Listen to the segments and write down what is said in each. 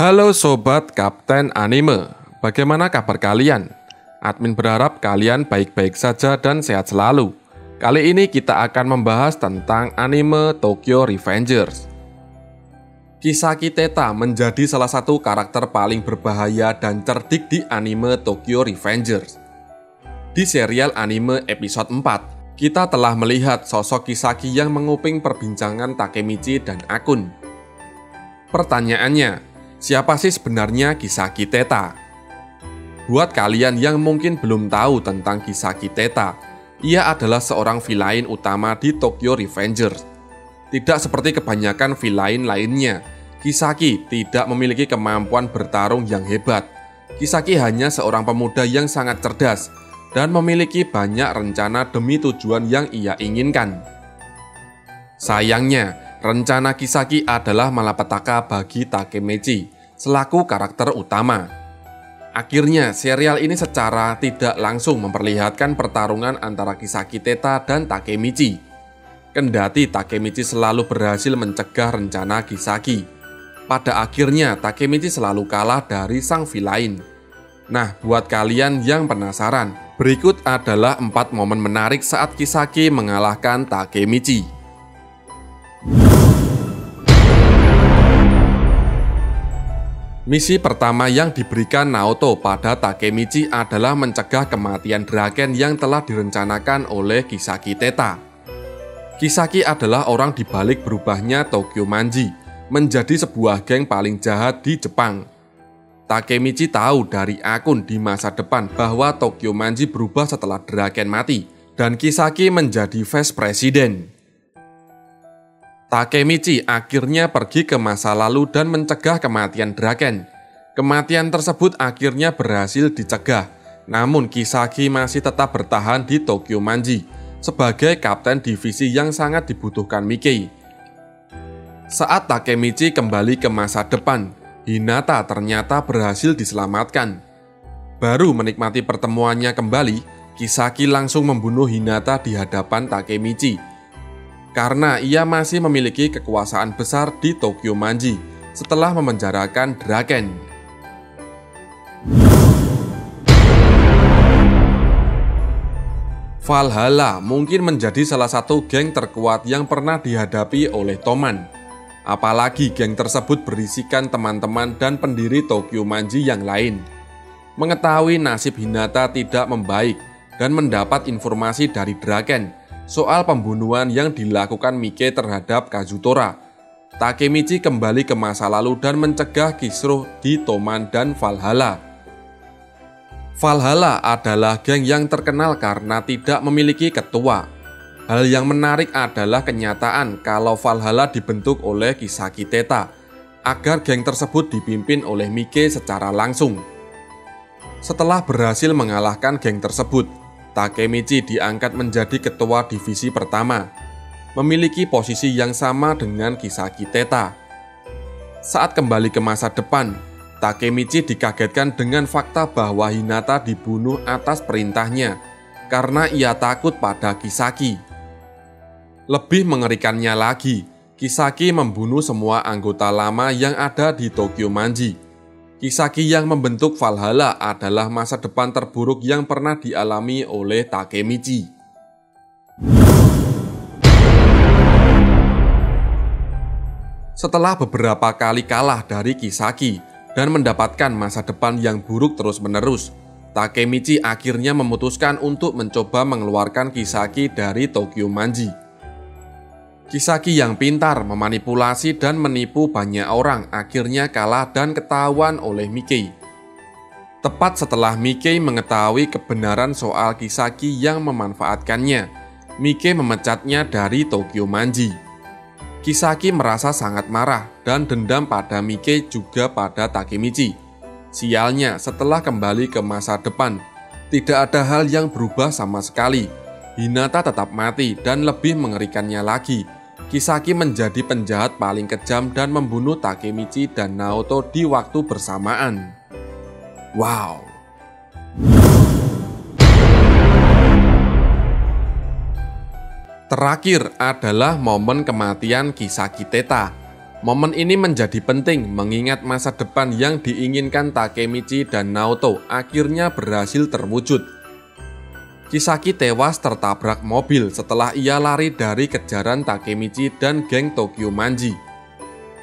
Halo Sobat Kapten Anime, bagaimana kabar kalian? Admin berharap kalian baik-baik saja dan sehat selalu. Kali ini kita akan membahas tentang anime Tokyo Revengers. Kisaki Teta menjadi salah satu karakter paling berbahaya dan cerdik di anime Tokyo Revengers. Di serial anime episode 4, kita telah melihat sosok Kisaki yang menguping perbincangan Takemichi dan Akun. Pertanyaannya, siapa sih sebenarnya Kisaki Teta? Buat kalian yang mungkin belum tahu tentang Kisaki Teta, ia adalah seorang villain utama di Tokyo Revengers. Tidak seperti kebanyakan villain lainnya, Kisaki tidak memiliki kemampuan bertarung yang hebat. Kisaki hanya seorang pemuda yang sangat cerdas dan memiliki banyak rencana demi tujuan yang ia inginkan. Sayangnya, rencana Kisaki adalah malapetaka bagi Takemichi selaku karakter utama. Akhirnya, serial ini secara tidak langsung memperlihatkan pertarungan antara Kisaki Teta dan Takemichi. Kendati Takemichi selalu berhasil mencegah rencana Kisaki, pada akhirnya Takemichi selalu kalah dari sang villain. Nah, buat kalian yang penasaran, berikut adalah 4 momen menarik saat Kisaki mengalahkan Takemichi. Misi pertama yang diberikan Naoto pada Takemichi adalah mencegah kematian Draken yang telah direncanakan oleh Kisaki Teta. Kisaki adalah orang di balik berubahnya Tokyo Manji menjadi sebuah geng paling jahat di Jepang. Takemichi tahu dari Akun di masa depan bahwa Tokyo Manji berubah setelah Draken mati dan Kisaki menjadi vice president. Takemichi akhirnya pergi ke masa lalu dan mencegah kematian Draken. Kematian tersebut akhirnya berhasil dicegah, namun Kisaki masih tetap bertahan di Tokyo Manji sebagai kapten divisi yang sangat dibutuhkan Mickey. Saat Takemichi kembali ke masa depan, Hinata ternyata berhasil diselamatkan. Baru menikmati pertemuannya kembali, Kisaki langsung membunuh Hinata di hadapan Takemichi karena ia masih memiliki kekuasaan besar di Tokyo Manji setelah memenjarakan Draken. Valhalla mungkin menjadi salah satu geng terkuat yang pernah dihadapi oleh Toman. Apalagi geng tersebut berisikan teman-teman dan pendiri Tokyo Manji yang lain. Mengetahui nasib Hinata tidak membaik dan mendapat informasi dari Draken soal pembunuhan yang dilakukan Mike terhadap Kazutora, Takemichi kembali ke masa lalu dan mencegah kisruh di Toman dan Valhalla. Valhalla adalah geng yang terkenal karena tidak memiliki ketua. Hal yang menarik adalah kenyataan kalau Valhalla dibentuk oleh Kisaki Teta agar geng tersebut dipimpin oleh Mike secara langsung. Setelah berhasil mengalahkan geng tersebut, Takemichi diangkat menjadi ketua divisi pertama, memiliki posisi yang sama dengan Kisaki Teta. Saat kembali ke masa depan, Takemichi dikagetkan dengan fakta bahwa Hinata dibunuh atas perintahnya karena ia takut pada Kisaki. Lebih mengerikannya lagi, Kisaki membunuh semua anggota lama yang ada di Tokyo Manji. Kisaki yang membentuk Valhalla adalah masa depan terburuk yang pernah dialami oleh Takemichi. Setelah beberapa kali kalah dari Kisaki dan mendapatkan masa depan yang buruk terus-menerus, Takemichi akhirnya memutuskan untuk mencoba mengeluarkan Kisaki dari Tokyo Manji. Kisaki yang pintar memanipulasi dan menipu banyak orang akhirnya kalah dan ketahuan oleh Mike. Tepat setelah Mike mengetahui kebenaran soal Kisaki yang memanfaatkannya, Mike memecatnya dari Tokyo Manji. Kisaki merasa sangat marah dan dendam pada Mike juga pada Takemichi. Sialnya, setelah kembali ke masa depan, tidak ada hal yang berubah sama sekali. Hinata tetap mati dan lebih mengerikannya lagi, Kisaki menjadi penjahat paling kejam dan membunuh Takemichi dan Naoto di waktu bersamaan. Wow. Terakhir adalah momen kematian Kisaki Teta. Momen ini menjadi penting mengingat masa depan yang diinginkan Takemichi dan Naoto akhirnya berhasil terwujud. Kisaki tewas tertabrak mobil setelah ia lari dari kejaran Takemichi dan geng Tokyo Manji.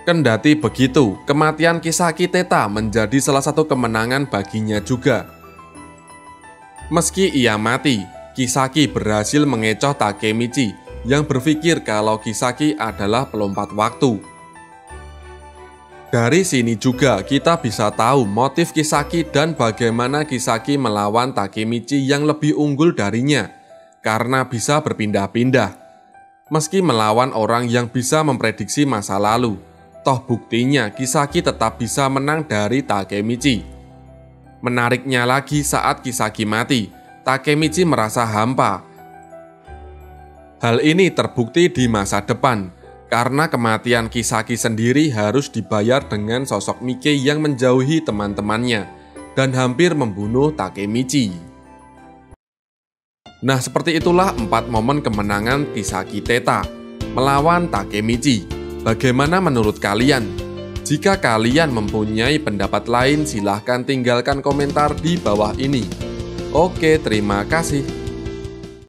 Kendati begitu, kematian Kisaki Teta menjadi salah satu kemenangan baginya juga. Meski ia mati, Kisaki berhasil mengecoh Takemichi yang berpikir kalau Kisaki adalah pelompat waktu. Dari sini juga kita bisa tahu motif Kisaki dan bagaimana Kisaki melawan Takemichi yang lebih unggul darinya, karena bisa berpindah-pindah. Meski melawan orang yang bisa memprediksi masa lalu, toh buktinya Kisaki tetap bisa menang dari Takemichi. Menariknya lagi saat Kisaki mati, Takemichi merasa hampa. Hal ini terbukti di masa depan, karena kematian Kisaki sendiri harus dibayar dengan sosok Mike yang menjauhi teman-temannya dan hampir membunuh Takemichi. Nah, seperti itulah 4 momen kemenangan Kisaki Teta melawan Takemichi. Bagaimana menurut kalian? Jika kalian mempunyai pendapat lain, silahkan tinggalkan komentar di bawah ini. Oke, terima kasih.